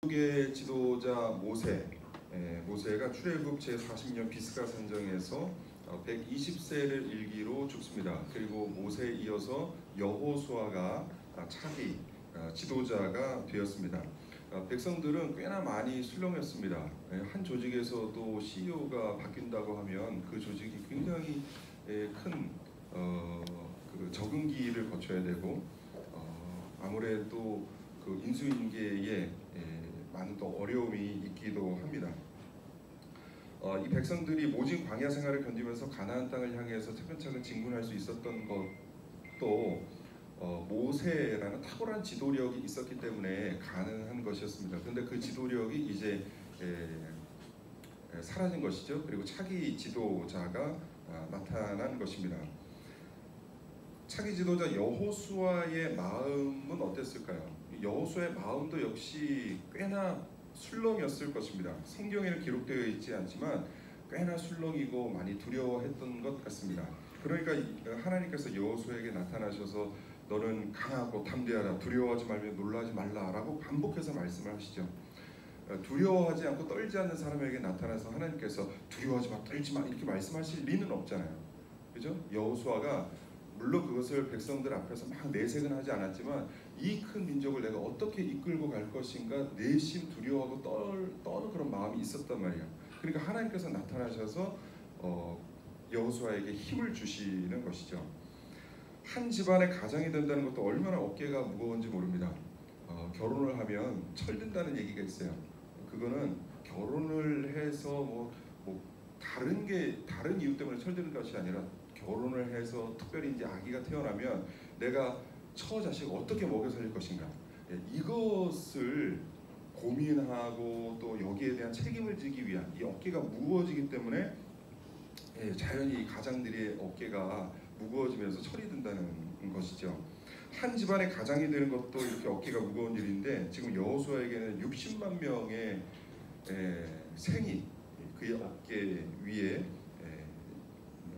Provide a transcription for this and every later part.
민족의 지도자 모세가 출애굽 제40년 비스가 산정에서 120세를 일기로 죽습니다. 그리고 모세에 이어서 여호수아가 차기 지도자가 되었습니다. 백성들은 꽤나 많이 술렁였습니다. 한 조직에서도 CEO가 바뀐다고 하면 그 조직이 굉장히 큰 그 적응기를 거쳐야 되고 아무래도 그 인수인계에 많은 또 어려움이 있기도 합니다. 이 백성들이 모진 광야 생활을 견디면서 가나안 땅을 향해서 차근차근 진군할 수 있었던 것도 모세라는 탁월한 지도력이 있었기 때문에 가능한 것이었습니다. 그런데 그 지도력이 이제 사라진 것이죠. 그리고 차기 지도자가 나타난 것입니다. 차기 지도자 여호수아의 마음은 어땠을까요? 여호수아의 마음도 역시 꽤나 술렁였을 것입니다. 성경에는 기록되어 있지 않지만 꽤나 술렁이고 많이 두려워했던 것 같습니다. 그러니까 하나님께서 여호수아에게 나타나셔서 너는 강하고 담대하라, 두려워하지 말며 놀라지 말라라고 반복해서 말씀을 하시죠. 두려워하지 않고 떨지 않는 사람에게 나타나서 하나님께서 두려워하지 마, 떨지 마 이렇게 말씀하실 리는 없잖아요. 그죠? 여호수아가 물론 그것을 백성들 앞에서 막 내색은 하지 않았지만 이 큰 민족을 내가 어떻게 이끌고 갈 것인가 내심 두려워하고 떠는 그런 마음이 있었단 말이에요. 그러니까 하나님께서 나타나셔서 여호수아에게 힘을 주시는 것이죠. 한 집안의 가장이 된다는 것도 얼마나 어깨가 무거운지 모릅니다. 결혼을 하면 철든다는 얘기가 있어요. 그거는 결혼을 해서 뭐 다른 이유 때문에 철드는 것이 아니라 결혼을 해서 특별히 이제 아기가 태어나면 내가 처자식 어떻게 먹여 살릴 것인가 이것을 고민하고 또 여기에 대한 책임을 지기 위한 이 어깨가 무거워지기 때문에 자연히 가장들의 어깨가 무거워지면서 철이 든다는 것이죠. 한 집안의 가장이 되는 것도 이렇게 어깨가 무거운 일인데 지금 여호수아에게는 60만 명의 생이 그의 어깨 위에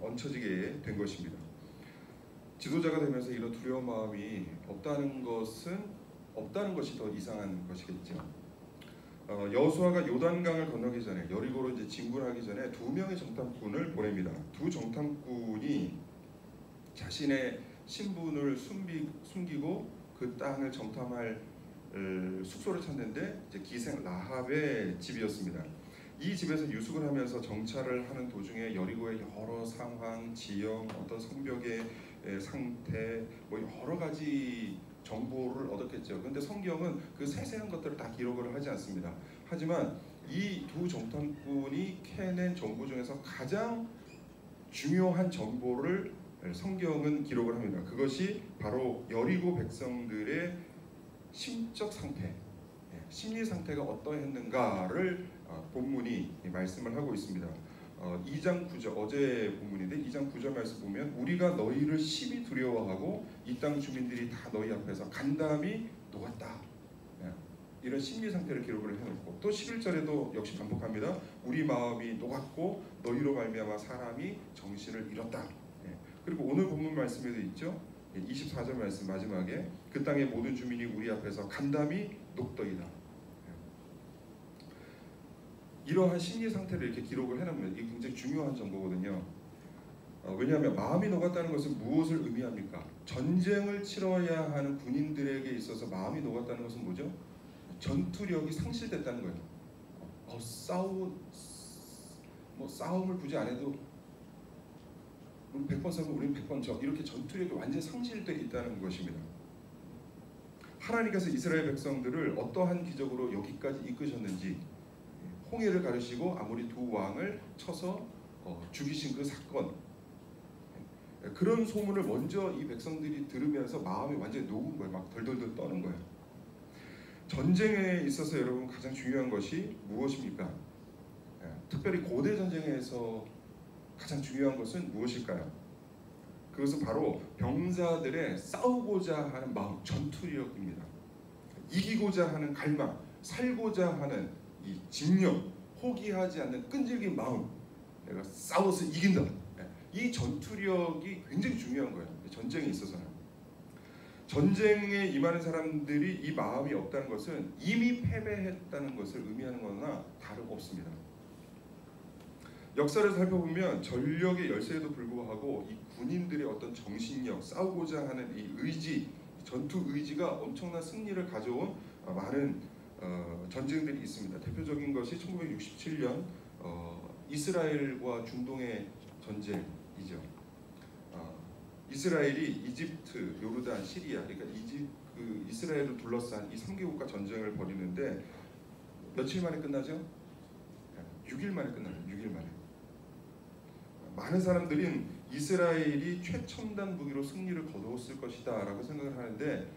얹혀지게 된 것입니다. 지도자가 되면서 이런 두려운 마음이 없다는 것이 더 이상한 것이겠죠. 여호수아가 요단강을 건너기 전에 여리고로 이제 진군하기 전에 두 명의 정탐꾼을 보냅니다. 두 정탐꾼이 자신의 신분을 숨기고 그 땅을 정탐할 숙소를 찾는데 이제 기생 라합의 집이었습니다. 이 집에서 유숙을 하면서 정찰을 하는 도중에 여리고의 여러 상황, 지형, 어떤 성벽의 상태, 여러 가지 정보를 얻었겠죠. 그런데 성경은 그 세세한 것들을 다 기록을 하지 않습니다. 하지만 이 두 정탐꾼이 캐낸 정보 중에서 가장 중요한 정보를 성경은 기록을 합니다. 그것이 바로 여리고 백성들의 심적 상태, 심리 상태가 어떠했는가를 본문이 말씀을 하고 있습니다. 2장 9절 어제 본문인데 2장 9절 말씀 보면 우리가 너희를 심히 두려워하고 이 땅 주민들이 다 너희 앞에서 간담이 녹았다. 이런 심리 상태를 기록을 해놓고 또 11절에도 역시 반복합니다. 우리 마음이 녹았고 너희로 말미암아 사람이 정신을 잃었다. 그리고 오늘 본문 말씀에도 있죠. 24절 말씀 마지막에 그 땅의 모든 주민이 우리 앞에서 간담이 녹더이다. 이러한 심리 상태를 이렇게 기록을 해놓으면 이게 굉장히 중요한 정보거든요. 왜냐하면 마음이 녹았다는 것은 무엇을 의미합니까? 전쟁을 치러야 하는 군인들에게 있어서 마음이 녹았다는 것은 뭐죠? 전투력이 상실됐다는 거예요. 싸움을 굳이 안 해도 100번 싸우면 우리는 100번 져 이렇게 전투력이 완전히 상실되어 있다는 것입니다. 하나님께서 이스라엘 백성들을 어떠한 기적으로 여기까지 이끄셨는지 홍해를 가르시고 아모리 두 왕을 쳐서 죽이신 그 사건, 그런 소문을 먼저 이 백성들이 들으면서 마음이 완전히 녹은 거예요. 막 덜덜덜 떠는 거예요. 전쟁에 있어서 여러분 가장 중요한 것이 무엇입니까? 특별히 고대 전쟁에서 가장 중요한 것은 무엇일까요? 그것은 바로 병사들의 싸우고자 하는 마음, 전투력입니다. 이기고자 하는 갈망, 살고자 하는 이 집념, 포기하지 않는 끈질긴 마음, 내가 싸워서 이긴다. 이 전투력이 굉장히 중요한 거예요. 전쟁에 있어서는. 전쟁에 임하는 사람들이 이 마음이 없다는 것은 이미 패배했다는 것을 의미하는 거나 다름없습니다. 역사를 살펴보면 전력의 열세에도 불구하고 이 군인들의 어떤 정신력, 싸우고자 하는 이 의지, 전투 의지가 엄청난 승리를 가져온 많은 전쟁들이 있습니다. 대표적인 것이 1967년 이스라엘과 중동의 전쟁이죠. 이스라엘이 이집트, 요르단, 시리아, 그러니까 이스라엘을 둘러싼 이 3개국과 전쟁을 벌이는데 며칠 만에 끝나죠? 6일 만에 끝나요. 6일 만에. 많은 사람들은 이스라엘이 최첨단 무기로 승리를 거두었을 것이다 라고 생각을 하는데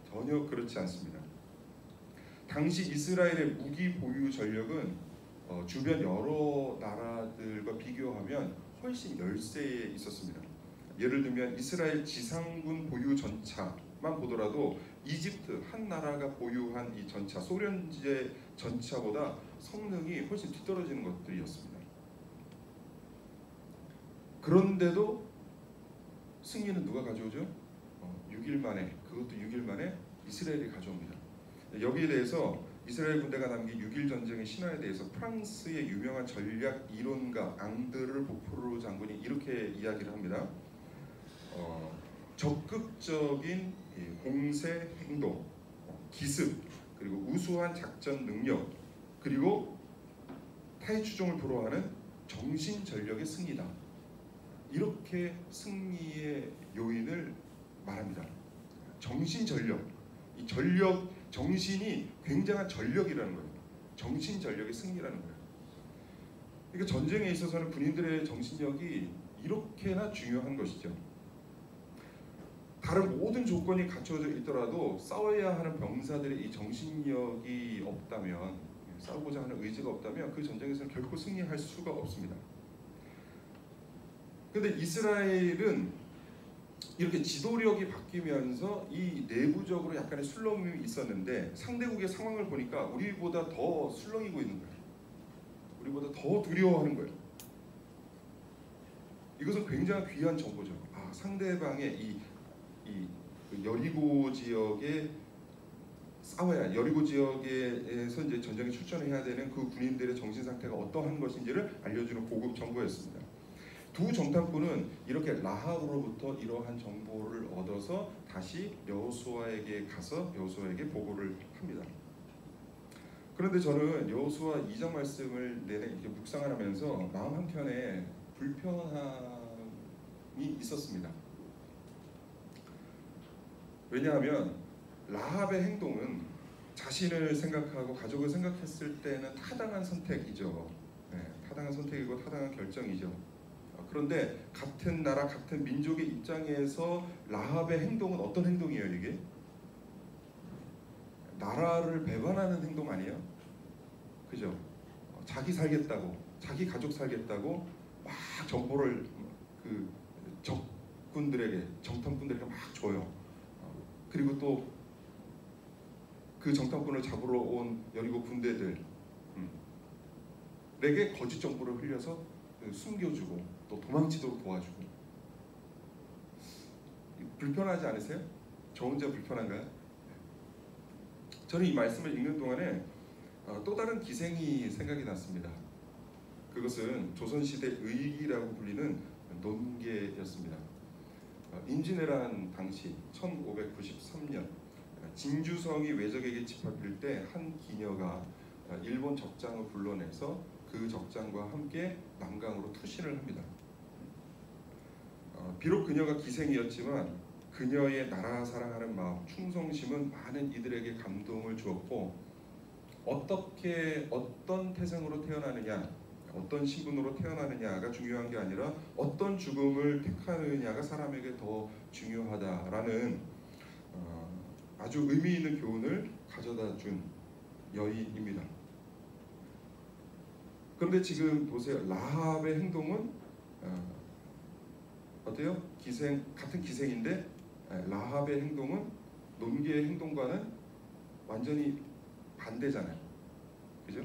전혀 그렇지 않습니다. 당시 이스라엘의 무기 보유 전력은 주변 여러 나라들과 비교하면 훨씬 열세에 있었습니다. 예를 들면 이스라엘 지상군 보유 전차만 보더라도 이집트 한 나라가 보유한 이 전차, 소련제 전차보다 성능이 훨씬 뒤떨어지는 것들이었습니다. 그런데도 승리는 누가 가져오죠? 6일 만에, 그것도 6일 만에 이스라엘이 가져옵니다. 여기에 대해서 이스라엘 군대가 남긴 6일 전쟁의 신화에 대해서 프랑스의 유명한 전략 이론가 앙드르 보프르 장군이 이렇게 이야기를 합니다. 적극적인 공세 행동, 기습, 그리고 우수한 작전 능력, 그리고 타의 추종을 불허하는 정신 전력의 승리다. 이렇게 승리의 요인을 말합니다. 정신 전력, 이 전력, 정신이 굉장한 전력이라는 거예요. 정신 전력의 승리라는 거예요. 그러니까 전쟁에 있어서는 군인들의 정신력이 이렇게나 중요한 것이죠. 다른 모든 조건이 갖춰져 있더라도 싸워야 하는 병사들의 이 정신력이 없다면, 싸우고자 하는 의지가 없다면 그 전쟁에서는 결코 승리할 수가 없습니다. 그런데 이스라엘은 이렇게 지도력이 바뀌면서 이 내부적으로 약간의 술렁임이 있었는데 상대국의 상황을 보니까 우리보다 더 술렁이고 있는 거예요. 우리보다 더 두려워하는 거예요. 이것은 굉장히 귀한 정보죠. 상대방의 이 여리고 지역에 싸워야, 여리고 지역에서 이제 전쟁에 출전해야 되는 그 군인들의 정신 상태가 어떠한 것인지를 알려주는 고급 정보였습니다. 두 정탐꾼은 이렇게 라합으로부터 이러한 정보를 얻어서 다시 여호수아에게 가서 여호수아에게 보고를 합니다. 그런데 저는 여호수아 2장 말씀을 내내 이렇게 묵상을 하면서 마음 한켠에 불편함이 있었습니다. 왜냐하면 라합의 행동은 자신을 생각하고 가족을 생각했을 때는 타당한 선택이죠. 타당한 선택이고 타당한 결정이죠. 그런데 같은 나라, 같은 민족의 입장에서 라합의 행동은 어떤 행동이에요? 이게 나라를 배반하는 행동 아니에요? 그죠? 자기 살겠다고, 자기 가족 살겠다고 막 정보를 그 적군들에게, 정탐꾼들에게 막 줘요. 그리고 또 그 정탐꾼을 잡으러 온 여리고 군대들에게 거짓 정보를 흘려서 숨겨주고 또 도망치도록 도와주고. 불편하지 않으세요? 저 혼자 불편한가요? 저는 이 말씀을 읽는 동안에 또 다른 기생이 생각이 났습니다. 그것은 조선시대 의기라고 불리는 논개였습니다. 임진왜란 당시 1593년 진주성이 왜적에게 짓밟힐 때 한 기녀가 일본 적장을 불러내서 그 적장과 함께 남강으로 투신을 합니다. 비록 그녀가 기생이었지만 그녀의 나라 사랑하는 마음, 충성심은 많은 이들에게 감동을 주었고, 어떤 태생으로 태어나느냐, 어떤 신분으로 태어나느냐가 중요한 게 아니라 어떤 죽음을 택하느냐가 사람에게 더 중요하다라는 아주 의미 있는 교훈을 가져다 준 여인입니다. 그런데 지금 보세요. 라합의 행동은 어때요? 같은 기생인데 라합의 행동은 논개의 행동과는 완전히 반대잖아요. 그죠?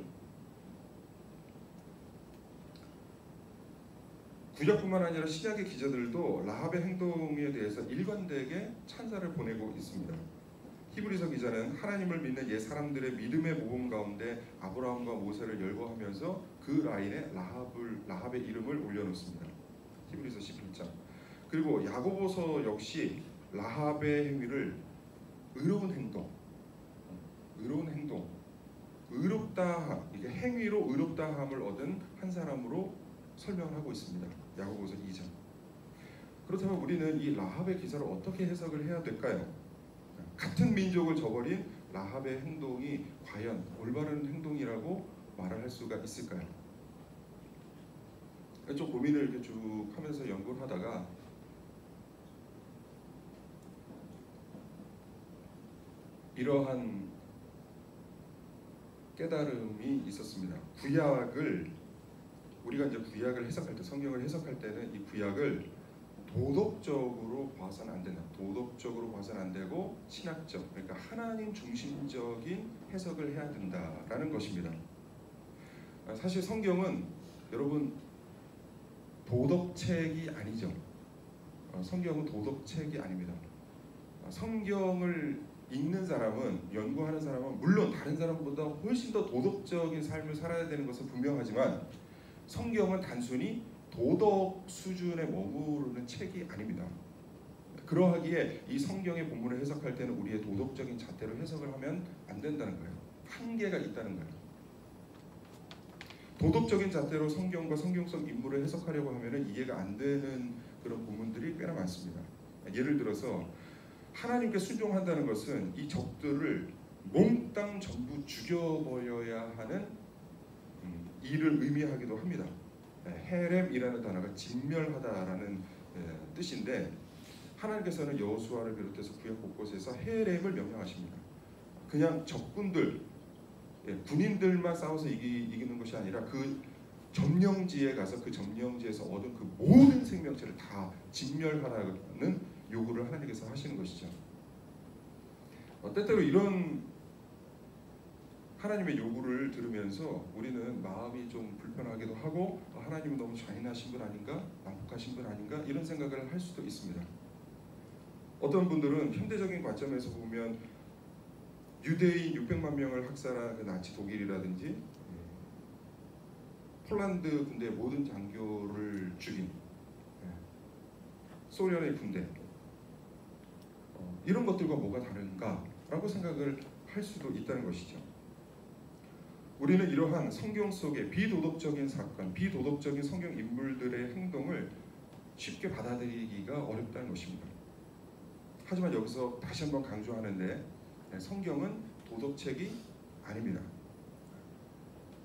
구약뿐만 아니라 신약의 기자들도 라합의 행동에 대해서 일관되게 찬사를 보내고 있습니다. 히브리서 기자는 하나님을 믿는 옛 사람들의 믿음의 모범 가운데 아브라함과 모세를 열거하면서 그 라인에 라합의 이름을 올려놓습니다. 히브리서 11장. 그리고 야고보서 역시 라합의 행위를 의로운 행동, 의롭다함, 이게 행위로 의롭다함을 얻은 한 사람으로 설명을 하고 있습니다. 야고보서 2장. 그렇다면 우리는 이 라합의 기사를 어떻게 해석을 해야 될까요? 같은 민족을 저버린 라합의 행동이 과연 올바른 행동이라고 말을 할 수가 있을까요? 좀 고민을 이렇게 쭉 하면서 연구를 하다가 이러한 깨달음이 있었습니다. 우리가 이제 구약을 해석할 때, 성경을 해석할 때는 이 구약을 도덕적으로 봐서는 안 된다. 도덕적으로 봐서는 안 되고 신학적, 그러니까 하나님 중심적인 해석을 해야 된다라는 것입니다. 사실 성경은 여러분 도덕책이 아니죠. 성경은 도덕책이 아닙니다. 성경을 읽는 사람은, 연구하는 사람은 물론 다른 사람보다 훨씬 더 도덕적인 삶을 살아야 되는 것은 분명하지만 성경은 단순히 도덕 수준에 머무르는 책이 아닙니다. 그러하기에 이 성경의 본문을 해석할 때는 우리의 도덕적인 잣대로 해석을 하면 안 된다는 거예요. 한계가 있다는 거예요. 도덕적인 잣대로 성경과 성경성 인물을 해석하려고 하면 이해가 안 되는 그런 본문들이 꽤나 많습니다. 예를 들어서 하나님께 순종한다는 것은 이 적들을 몽땅 전부 죽여버려야 하는 일을 의미하기도 합니다. 헤렘이라는 단어가 진멸하다라는 뜻인데 하나님께서는 여호수아를 비롯해서 구약 곳곳에서 헤렘을 명령하십니다. 그냥 적군들, 군인들만 싸워서 이기는 것이 아니라 그 점령지에 가서 그 점령지에서 얻은 그 모든 생명체를 다 진멸하라는 요구를 하나님께서 하시는 것이죠. 때때로 이런 하나님의 요구를 들으면서 우리는 마음이 좀 불편하기도 하고 하나님은 너무 잔인하신 분 아닌가? 난폭하신 분 아닌가? 이런 생각을 할 수도 있습니다. 어떤 분들은 현대적인 관점에서 보면 유대인 600만 명을 학살한 그 나치 독일이라든지 폴란드 군대의 모든 장교를 죽인 소련의 군대, 이런 것들과 뭐가 다른가라고 생각을 할 수도 있다는 것이죠. 우리는 이러한 성경 속의 비도덕적인 사건, 비도덕적인 성경 인물들의 행동을 쉽게 받아들이기가 어렵다는 것입니다. 하지만 여기서 다시 한번 강조하는데 성경은 도덕책이 아닙니다.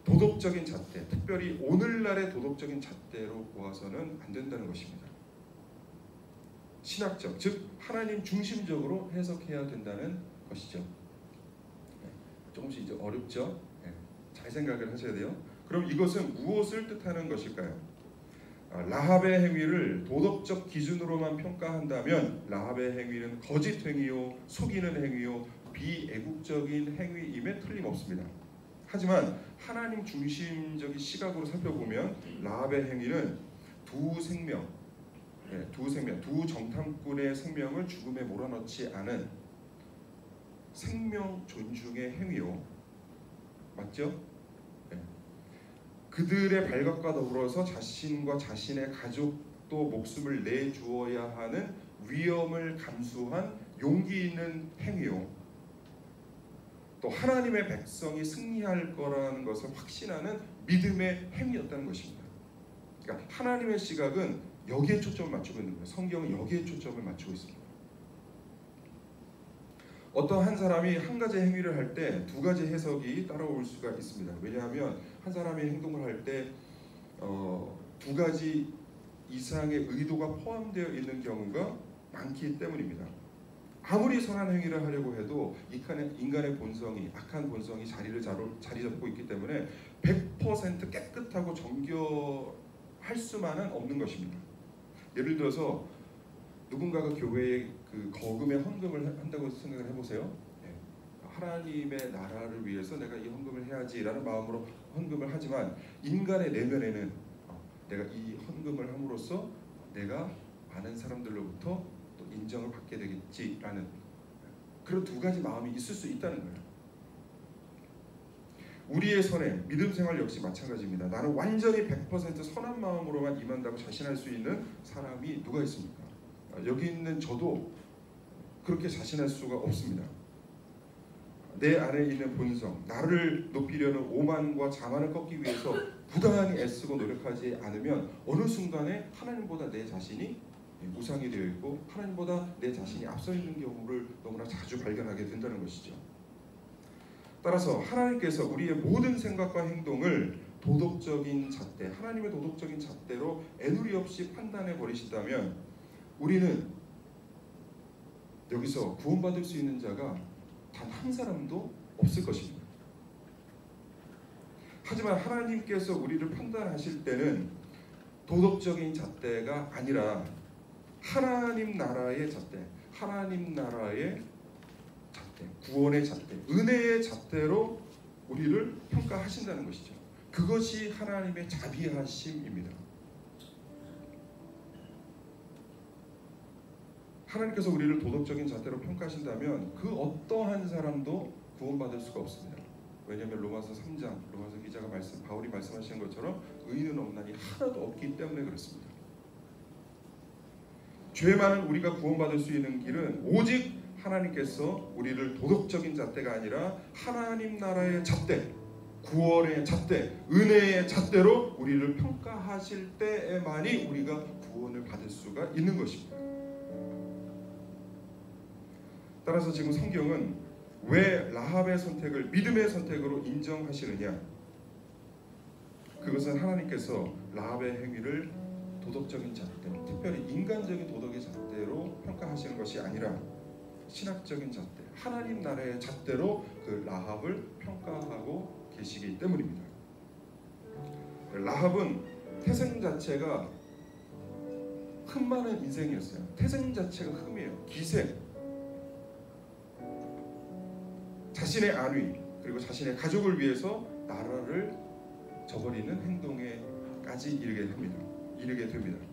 도덕적인 잣대, 특별히 오늘날의 도덕적인 잣대로 보아서는 안 된다는 것입니다. 신학적, 즉 하나님 중심적으로 해석해야 된다는 것이죠. 조금씩 이제 어렵죠? 잘 생각을 하셔야 돼요. 그럼 이것은 무엇을 뜻하는 것일까요? 라합의 행위를 도덕적 기준으로만 평가한다면 라합의 행위는 거짓 행위요, 속이는 행위요, 비애국적인 행위임에 틀림없습니다. 하지만 하나님 중심적인 시각으로 살펴보면 라합의 행위는 두 정탐꾼의 생명을 죽음에 몰아넣지 않은 생명 존중의 행위요, 맞죠? 그들의 발각과 더불어서 자신과 자신의 가족도 목숨을 내주어야 하는 위험을 감수한 용기 있는 행위요, 또 하나님의 백성이 승리할 거라는 것을 확신하는 믿음의 행위였다는 것입니다. 그러니까 하나님의 시각은 여기에 초점을 맞추고 있는 거예요. 성경은 여기에 초점을 맞추고 있습니다. 어떤 한 사람이 한 가지 행위를 할 때 두 가지 해석이 따라올 수가 있습니다. 왜냐하면 한 사람이 행동을 할 때 두 가지 이상의 의도가 포함되어 있는 경우가 많기 때문입니다. 아무리 선한 행위를 하려고 해도 인간의 본성이, 악한 본성이 자리 잡고 있기 때문에 100% 깨끗하고 정결할 수만은 없는 것입니다. 예를 들어서 누군가가 교회에 그 거금의 헌금을 한다고 생각을 해보세요. 하나님의 나라를 위해서 내가 이 헌금을 해야지라는 마음으로 헌금을 하지만 인간의 내면에는 내가 이 헌금을 함으로써 내가 많은 사람들로부터 또 인정을 받게 되겠지라는 그런 두 가지 마음이 있을 수 있다는 거예요. 우리의 선행, 믿음 생활 역시 마찬가지입니다. 나는 완전히 100% 선한 마음으로만 임한다고 자신할 수 있는 사람이 누가 있습니까? 여기 있는 저도 그렇게 자신할 수가 없습니다. 내 안에 있는 본성, 나를 높이려는 오만과 자만을 꺾기 위해서 부단히 애쓰고 노력하지 않으면 어느 순간에 하나님보다 내 자신이 우상이 되어 있고 하나님보다 내 자신이 앞서 있는 경우를 너무나 자주 발견하게 된다는 것이죠. 따라서 하나님께서 우리의 모든 생각과 행동을 도덕적인 잣대, 하나님의 도덕적인 잣대로 애누리 없이 판단해 버리신다면 우리는 여기서 구원받을 수 있는 자가 단 한 사람도 없을 것입니다. 하지만 하나님께서 우리를 판단하실 때는 도덕적인 잣대가 아니라 하나님 나라의 잣대, 하나님 나라의 잣대, 구원의 잣대, 은혜의 잣대로 우리를 평가하신다는 것이죠. 그것이 하나님의 자비하심입니다. 하나님께서 우리를 도덕적인 잣대로 평가하신다면 그 어떠한 사람도 구원받을 수가 없습니다. 왜냐하면 로마서 3장, 로마서 기자가 바울이 말씀하신 것처럼 의인은 없나니 하나도 없기 때문에 그렇습니다. 죄 많은 우리가 구원받을 수 있는 길은 오직 하나님께서 우리를 도덕적인 잣대가 아니라 하나님 나라의 잣대, 구원의 잣대, 은혜의 잣대로 우리를 평가하실 때에만이 우리가 구원을 받을 수가 있는 것입니다. 따라서 지금 성경은 왜 라합의 선택을 믿음의 선택으로 인정하시느냐? 그것은 하나님께서 라합의 행위를 도덕적인 잣대, 특별히 인간적인 도덕의 잣대로 평가하시는 것이 아니라 신학적인 잣대, 하나님 나라의 잣대로 그 라합을 평가하고 계시기 때문입니다. 라합은 태생 자체가 흠 많은 인생이었어요. 태생 자체가 흠이에요. 기생. 자신의 안위 그리고 자신의 가족을 위해서 나라를 저버리는 행동에까지 이르게 됩니다.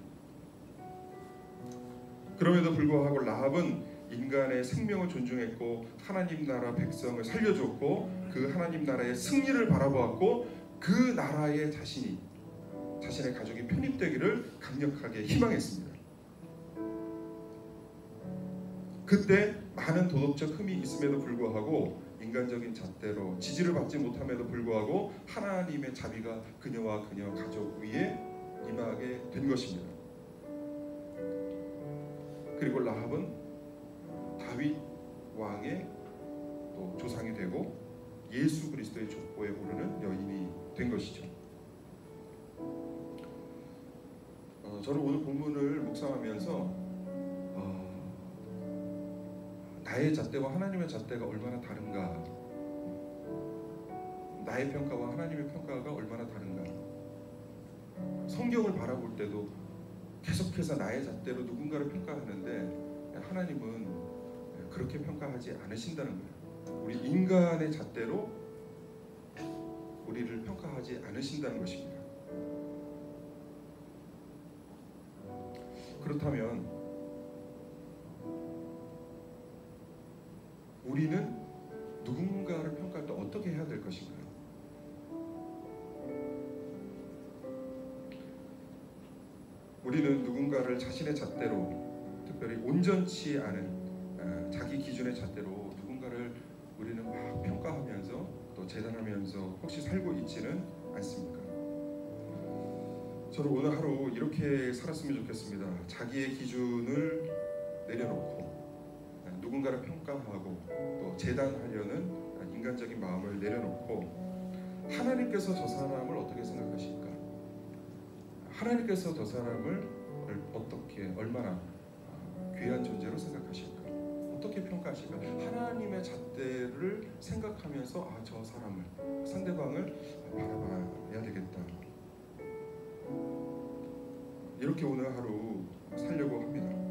그럼에도 불구하고 라합은 인간의 생명을 존중했고 하나님 나라 백성을 살려줬고 그 하나님 나라의 승리를 바라보았고 그 나라에 자신의 가족이 편입되기를 강력하게 희망했습니다. 그때 많은 도덕적 흠이 있음에도 불구하고 인간적인 잣대로 지지를 받지 못함에도 불구하고 하나님의 자비가 그녀와 그녀 가족 위에 임하게 된 것입니다. 그리고 라합은 다윗 왕의 또 조상이 되고 예수 그리스도의 족보에 오르는 여인이 된 것이죠. 저는 오늘 본문을 묵상하면서 나의 잣대와 하나님의 잣대가 얼마나 다른가, 나의 평가와 하나님의 평가가 얼마나 다른가. 성경을 바라볼 때도 계속해서 나의 잣대로 누군가를 평가하는데 하나님은 그렇게 평가하지 않으신다는 거예요. 우리 인간의 잣대로 우리를 평가하지 않으신다는 것입니다. 그렇다면 우리는 누군가를 평가할 때 어떻게 해야 될 것인가요? 우리는 누군가를 자신의 잣대로, 특별히 온전치 않은 자기 기준의 잣대로 누군가를 우리는 막 평가하면서 또 재단하면서 혹시 살고 있지는 않습니까? 저는 오늘 하루 이렇게 살았으면 좋겠습니다. 자기의 기준을 내려놓고 누군가를 평가하고 또 재단하려는 인간적인 마음을 내려놓고 하나님께서 저 사람을 어떻게 생각하실까? 하나님께서 저 사람을 어떻게 얼마나 귀한 존재로 생각하실까? 어떻게 평가하실까? 하나님의 잣대를 생각하면서 저 사람을, 상대방을 바라봐야 되겠다. 이렇게 오늘 하루 살려고 합니다.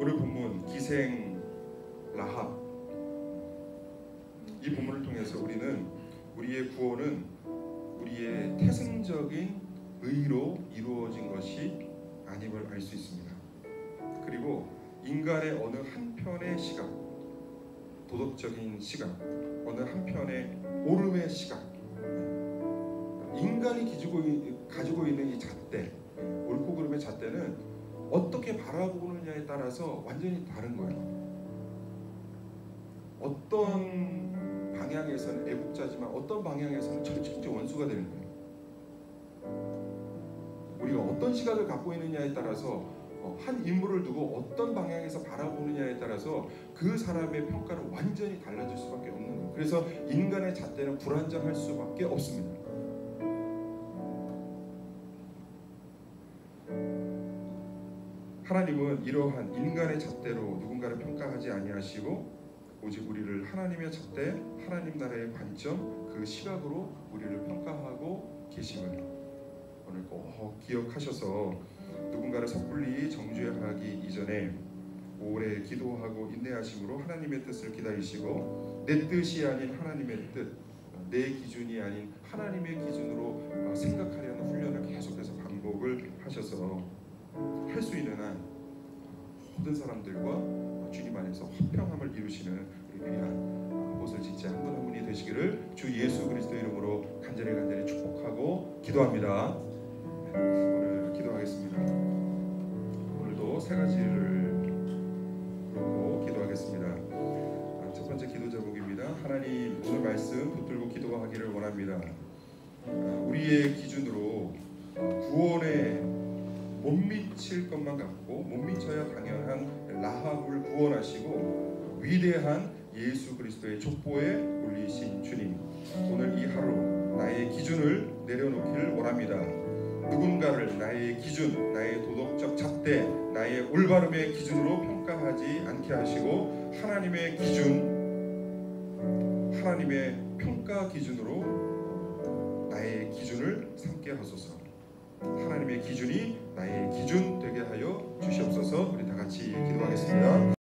오늘 본문 기생 라합, 이 본문을 통해서 우리는 우리의 구원은 우리의 태생적인 의로 이루어진 것이 아님을 알 수 있습니다. 그리고 인간의 어느 한편의 시각, 도덕적인 시각, 어느 한편의 오름의 시각, 인간이 가지고 있는 이 잣대, 옳고 그름의 잣대는 어떻게 바라보느냐에 따라서 완전히 다른 거예요. 어떤 방향에서는 애국자지만 어떤 방향에서는 철저히 원수가 되는 거예요. 우리가 어떤 시각을 갖고 있느냐에 따라서 한 인물을 두고 어떤 방향에서 바라보느냐에 따라서 그 사람의 평가는 완전히 달라질 수밖에 없는 거예요. 그래서 인간의 잣대는 불안정할 수밖에 없습니다. 하나님은 이러한 인간의 잣대로 누군가를 평가하지 아니하시고 오직 우리를 하나님의 잣대, 하나님 나라의 관점, 그 시각으로 우리를 평가하고 계심을 오늘 꼭 기억하셔서 누군가를 섣불리 정죄하기 이전에 오래 기도하고 인내하심으로 하나님의 뜻을 기다리시고 내 뜻이 아닌 하나님의 뜻, 내 기준이 아닌 하나님의 기준으로 생각하려는 훈련을 계속해서 반복을 하셔서 할 수 있는 한 모든 사람들과 주님 안에서 화평함을 이루시는 우리 귀한 곳을 짓지 한 분 한 분이 되시기를 주 예수 그리스도 이름으로 간절히 축복하고 기도합니다. 오늘 기도하겠습니다. 오늘도 세 가지를 그렇고 기도하겠습니다. 첫 번째 기도 제목입니다. 하나님, 오늘 말씀 붙들고 기도하기를 원합니다. 우리의 기준으로 구원에 못 미칠 것만 같고 못 미쳐야 당연한 라합을 구원하시고 위대한 예수 그리스도의 족보에 올리신 주님, 오늘 이 하루 나의 기준을 내려놓기를 원합니다. 누군가를 나의 기준, 나의 도덕적 잣대, 나의 올바름의 기준으로 평가하지 않게 하시고 하나님의 기준, 하나님의 평가 기준으로 나의 기준을 삼게 하소서. 하나님의 기준이 나의 기준 되게 하여